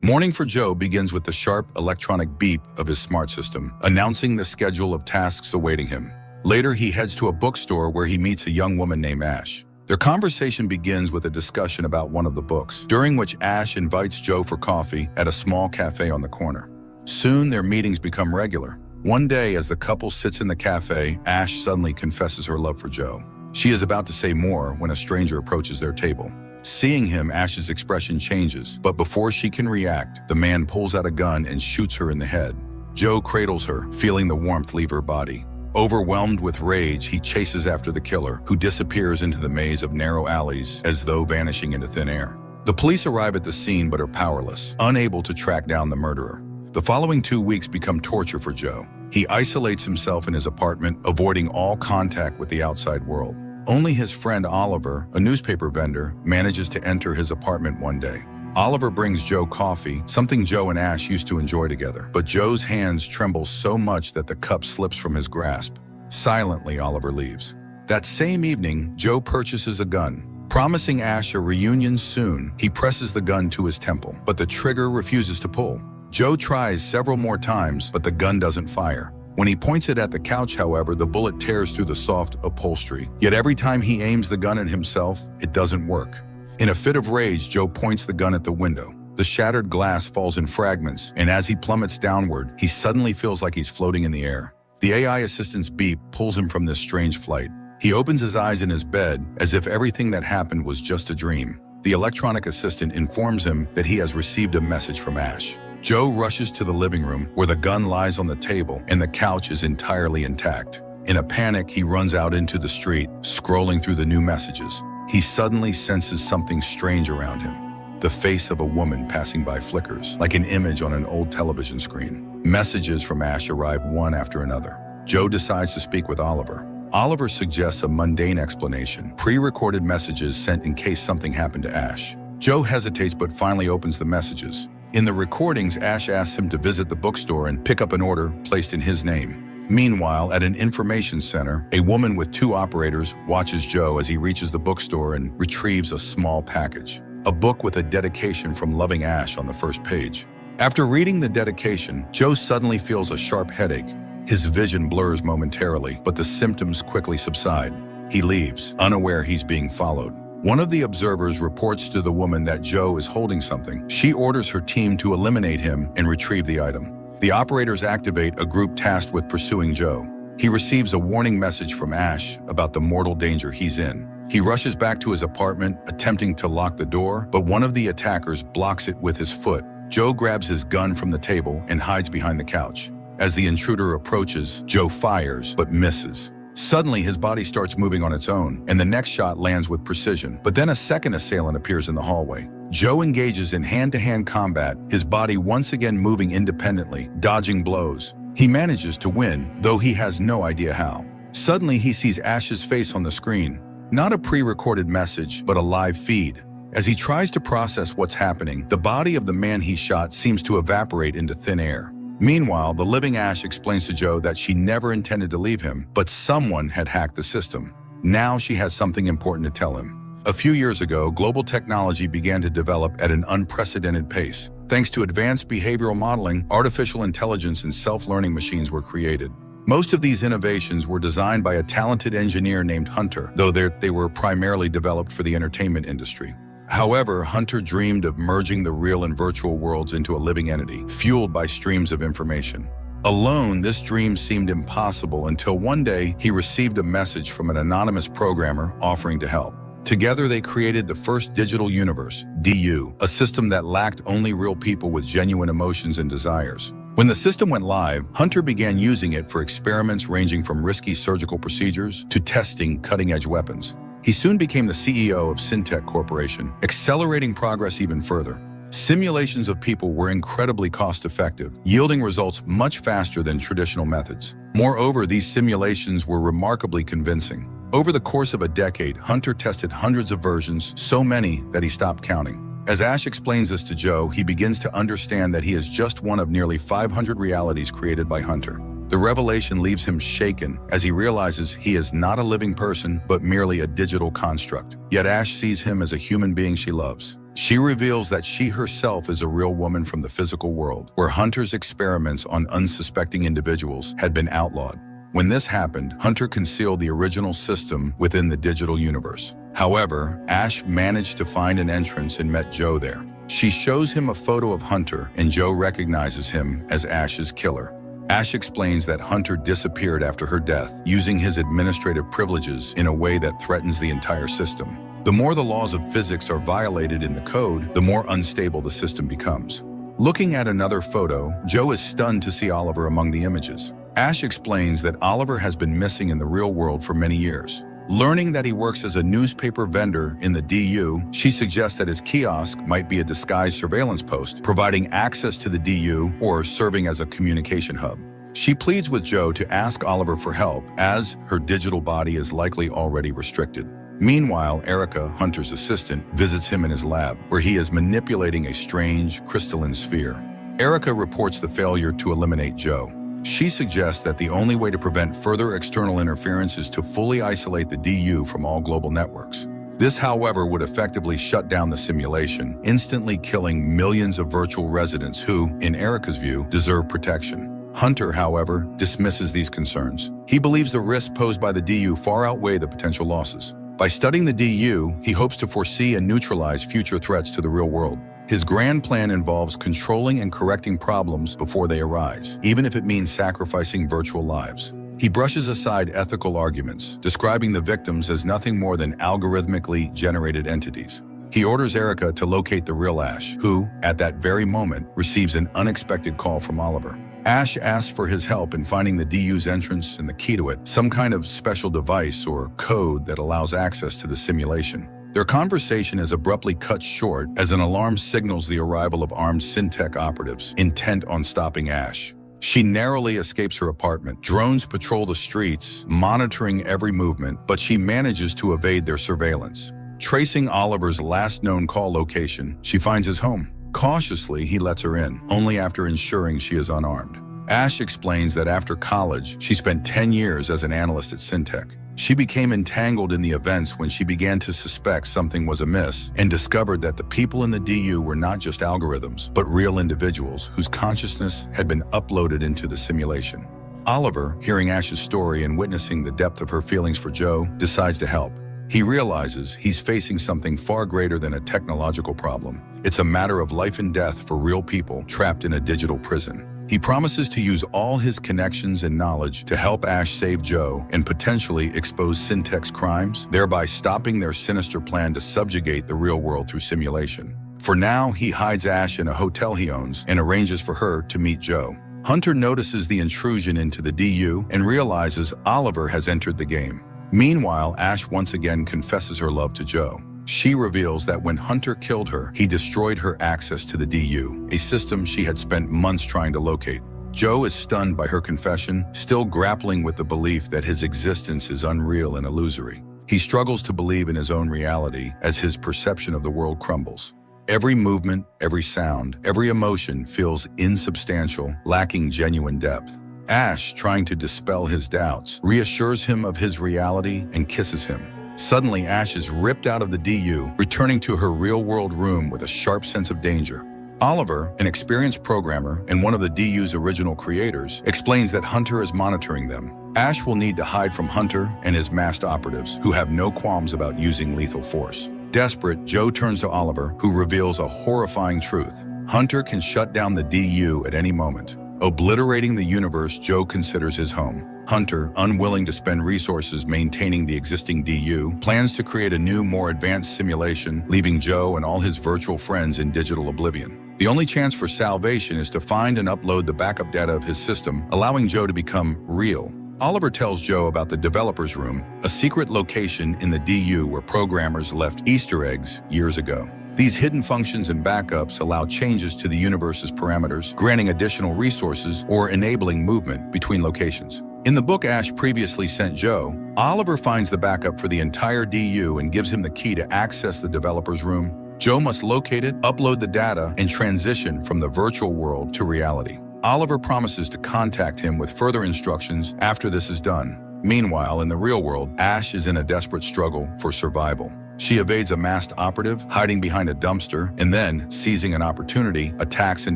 Morning for Joe begins with the sharp electronic beep of his smart system, announcing the schedule of tasks awaiting him. Later, he heads to a bookstore where he meets a young woman named Ash. Their conversation begins with a discussion about one of the books, during which Ash invites Joe for coffee at a small cafe on the corner. Soon, their meetings become regular. One day, as the couple sits in the cafe, Ash suddenly confesses her love for Joe. She is about to say more when a stranger approaches their table. Seeing him, Ash's expression changes, but before she can react, the man pulls out a gun and shoots her in the head. Joe cradles her, feeling the warmth leave her body. Overwhelmed with rage, he chases after the killer, who disappears into the maze of narrow alleys as though vanishing into thin air. The police arrive at the scene but are powerless, unable to track down the murderer. The following 2 weeks become torture for Joe. He isolates himself in his apartment, avoiding all contact with the outside world. Only his friend Oliver, a newspaper vendor, manages to enter his apartment one day. Oliver brings Joe coffee, something Joe and Ash used to enjoy together, but Joe's hands tremble so much that the cup slips from his grasp. Silently, Oliver leaves. That same evening, Joe purchases a gun. Promising Ash a reunion soon, he presses the gun to his temple, but the trigger refuses to pull. Joe tries several more times, but the gun doesn't fire. When he points it at the couch, however, the bullet tears through the soft upholstery. Yet every time he aims the gun at himself, it doesn't work. In a fit of rage, Joe points the gun at the window. The shattered glass falls in fragments, and as he plummets downward, he suddenly feels like he's floating in the air. The AI assistant's beep pulls him from this strange flight. He opens his eyes in his bed, as if everything that happened was just a dream. The electronic assistant informs him that he has received a message from Ash. Joe rushes to the living room, where the gun lies on the table and the couch is entirely intact. In a panic, he runs out into the street, scrolling through the new messages. He suddenly senses something strange around him. The face of a woman passing by flickers, like an image on an old television screen. Messages from Ash arrive one after another. Joe decides to speak with Oliver. Oliver suggests a mundane explanation, pre-recorded messages sent in case something happened to Ash. Joe hesitates but finally opens the messages. In the recordings, Ash asks him to visit the bookstore and pick up an order placed in his name. Meanwhile, at an information center, a woman with 2 operators watches Joe as he reaches the bookstore and retrieves a small package. A book with a dedication from loving Ash on the first page. After reading the dedication, Joe suddenly feels a sharp headache. His vision blurs momentarily, but the symptoms quickly subside. He leaves, unaware he's being followed. One of the observers reports to the woman that Joe is holding something. She orders her team to eliminate him and retrieve the item. The operators activate a group tasked with pursuing Joe. He receives a warning message from Ash about the mortal danger he's in. He rushes back to his apartment, attempting to lock the door, but one of the attackers blocks it with his foot. Joe grabs his gun from the table and hides behind the couch. As the intruder approaches, Joe fires, but misses. Suddenly, his body starts moving on its own, and the next shot lands with precision. But then a second assailant appears in the hallway. Joe engages in hand-to-hand combat, his body once again moving independently, dodging blows. He manages to win, though he has no idea how. Suddenly, he sees Ash's face on the screen. Not a pre-recorded message, but a live feed. As he tries to process what's happening, the body of the man he shot seems to evaporate into thin air. Meanwhile, the living Ash explains to Joe that she never intended to leave him, but someone had hacked the system. Now she has something important to tell him. A few years ago, global technology began to develop at an unprecedented pace. Thanks to advanced behavioral modeling, artificial intelligence and self-learning machines were created. Most of these innovations were designed by a talented engineer named Hunter, though they were primarily developed for the entertainment industry. However, Hunter dreamed of merging the real and virtual worlds into a living entity, fueled by streams of information. Alone, this dream seemed impossible until one day he received a message from an anonymous programmer offering to help. Together, they created the first digital universe, DU, a system that lacked only real people with genuine emotions and desires. When the system went live, Hunter began using it for experiments ranging from risky surgical procedures to testing cutting-edge weapons. He soon became the CEO of Syntech Corporation, accelerating progress even further. Simulations of people were incredibly cost-effective, yielding results much faster than traditional methods. Moreover, these simulations were remarkably convincing. Over the course of a decade, Hunter tested hundreds of versions, so many that he stopped counting. As Ash explains this to Joe, he begins to understand that he is just one of nearly 500 realities created by Hunter. The revelation leaves him shaken as he realizes he is not a living person, but merely a digital construct. Yet Ash sees him as a human being she loves. She reveals that she herself is a real woman from the physical world, where Hunter's experiments on unsuspecting individuals had been outlawed. When this happened, Hunter concealed the original system within the digital universe. However, Ash managed to find an entrance and met Joe there. She shows him a photo of Hunter, and Joe recognizes him as Ash's killer. Ash explains that Hunter disappeared after her death, using his administrative privileges in a way that threatens the entire system. The more the laws of physics are violated in the code, the more unstable the system becomes. Looking at another photo, Joe is stunned to see Oliver among the images. Ash explains that Oliver has been missing in the real world for many years. Learning that he works as a newspaper vendor in the DU, she suggests that his kiosk might be a disguised surveillance post, providing access to the DU or serving as a communication hub. She pleads with Joe to ask Oliver for help, as her digital body is likely already restricted. Meanwhile, Erica, Hunter's assistant, visits him in his lab, where he is manipulating a strange, crystalline sphere. Erica reports the failure to eliminate Joe. She suggests that the only way to prevent further external interference is to fully isolate the DU from all global networks. This, however, would effectively shut down the simulation, instantly killing millions of virtual residents who, in Erica's view, deserve protection. Hunter, however, dismisses these concerns. He believes the risks posed by the DU far outweigh the potential losses. By studying the DU, he hopes to foresee and neutralize future threats to the real world. His grand plan involves controlling and correcting problems before they arise, even if it means sacrificing virtual lives. He brushes aside ethical arguments, describing the victims as nothing more than algorithmically generated entities. He orders Erica to locate the real Ash, who, at that very moment, receives an unexpected call from Oliver. Ash asks for his help in finding the DU's entrance and the key to it, some kind of special device or code that allows access to the simulation. Their conversation is abruptly cut short as an alarm signals the arrival of armed Syntech operatives, intent on stopping Ash. She narrowly escapes her apartment. Drones patrol the streets, monitoring every movement, but she manages to evade their surveillance. Tracing Oliver's last known call location, she finds his home. Cautiously, he lets her in, only after ensuring she is unarmed. Ash explains that after college, she spent 10 years as an analyst at Syntech. She became entangled in the events when she began to suspect something was amiss and discovered that the people in the DU were not just algorithms, but real individuals whose consciousness had been uploaded into the simulation. Oliver, hearing Ash's story and witnessing the depth of her feelings for Joe, decides to help. He realizes he's facing something far greater than a technological problem. It's a matter of life and death for real people trapped in a digital prison. He promises to use all his connections and knowledge to help Ash save Joe and potentially expose Syntech's crimes, thereby stopping their sinister plan to subjugate the real world through simulation. For now, he hides Ash in a hotel he owns and arranges for her to meet Joe. Hunter notices the intrusion into the DU and realizes Oliver has entered the game. Meanwhile, Ash once again confesses her love to Joe. She reveals that when Hunter killed her, he destroyed her access to the DU, a system she had spent months trying to locate. Joe is stunned by her confession, still grappling with the belief that his existence is unreal and illusory. He struggles to believe in his own reality as his perception of the world crumbles. Every movement, every sound, every emotion feels insubstantial, lacking genuine depth. Ash, trying to dispel his doubts, reassures him of his reality and kisses him. Suddenly, Ash is ripped out of the DU, returning to her real-world room with a sharp sense of danger. Oliver, an experienced programmer and one of the DU's original creators, explains that Hunter is monitoring them. Ash will need to hide from Hunter and his masked operatives, who have no qualms about using lethal force. Desperate, Joe turns to Oliver, who reveals a horrifying truth. Hunter can shut down the DU at any moment, obliterating the universe Joe considers his home. Hunter, unwilling to spend resources maintaining the existing DU, plans to create a new, more advanced simulation, leaving Joe and all his virtual friends in digital oblivion. The only chance for salvation is to find and upload the backup data of his system, allowing Joe to become real. Oliver tells Joe about the developer's room, a secret location in the DU where programmers left Easter eggs years ago. These hidden functions and backups allow changes to the universe's parameters, granting additional resources or enabling movement between locations. In the book Ash previously sent Joe, Oliver finds the backup for the entire DU and gives him the key to access the developer's room. Joe must locate it, upload the data, and transition from the virtual world to reality. Oliver promises to contact him with further instructions after this is done. Meanwhile, in the real world, Ash is in a desperate struggle for survival. She evades a masked operative, hiding behind a dumpster, and then, seizing an opportunity, attacks and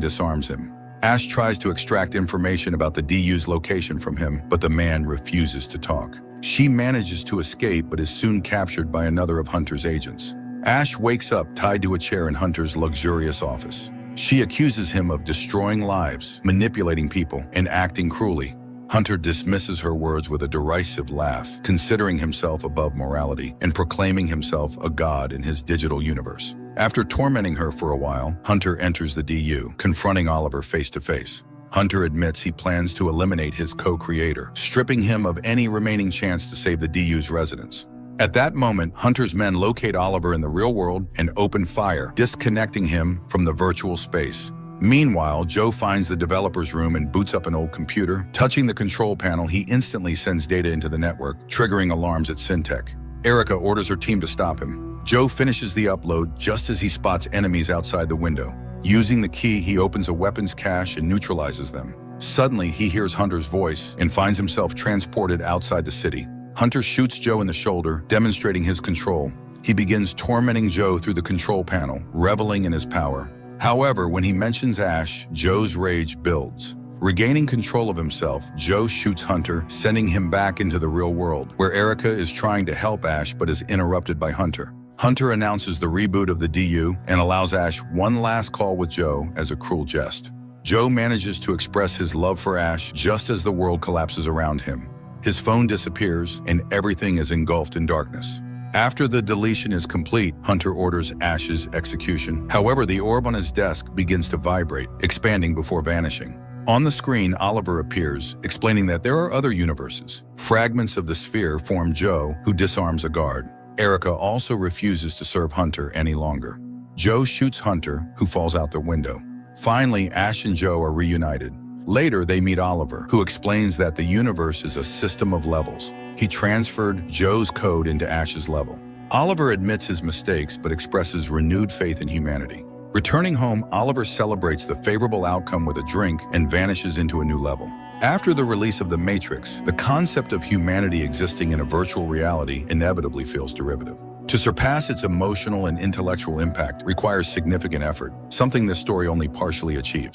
disarms him. Ash tries to extract information about the DU's location from him, but the man refuses to talk. She manages to escape but is soon captured by another of Hunter's agents. Ash wakes up tied to a chair in Hunter's luxurious office. She accuses him of destroying lives, manipulating people, and acting cruelly. Hunter dismisses her words with a derisive laugh, considering himself above morality and proclaiming himself a god in his digital universe. After tormenting her for a while, Hunter enters the DU, confronting Oliver face to face. Hunter admits he plans to eliminate his co-creator, stripping him of any remaining chance to save the DU's residents. At that moment, Hunter's men locate Oliver in the real world and open fire, disconnecting him from the virtual space. Meanwhile, Joe finds the developer's room and boots up an old computer. Touching the control panel, he instantly sends data into the network, triggering alarms at Syntech. Erica orders her team to stop him. Joe finishes the upload just as he spots enemies outside the window. Using the key, he opens a weapons cache and neutralizes them. Suddenly, he hears Hunter's voice and finds himself transported outside the city. Hunter shoots Joe in the shoulder, demonstrating his control. He begins tormenting Joe through the control panel, reveling in his power. However, when he mentions Ash, Joe's rage builds. Regaining control of himself, Joe shoots Hunter, sending him back into the real world, where Erica is trying to help Ash but is interrupted by Hunter. Hunter announces the reboot of the DU and allows Ash one last call with Joe as a cruel jest. Joe manages to express his love for Ash just as the world collapses around him. His phone disappears and everything is engulfed in darkness. After the deletion is complete, Hunter orders Ash's execution. However, the orb on his desk begins to vibrate, expanding before vanishing. On the screen, Oliver appears, explaining that there are other universes. Fragments of the sphere form Joe, who disarms a guard. Erica also refuses to serve Hunter any longer. Joe shoots Hunter, who falls out the window. Finally, Ash and Joe are reunited. Later, they meet Oliver, who explains that the universe is a system of levels. He transferred Joe's code into Ash's level. Oliver admits his mistakes but expresses renewed faith in humanity. Returning home, Oliver celebrates the favorable outcome with a drink and vanishes into a new level. After the release of The Matrix, the concept of humanity existing in a virtual reality inevitably feels derivative. To surpass its emotional and intellectual impact requires significant effort, something this story only partially achieves.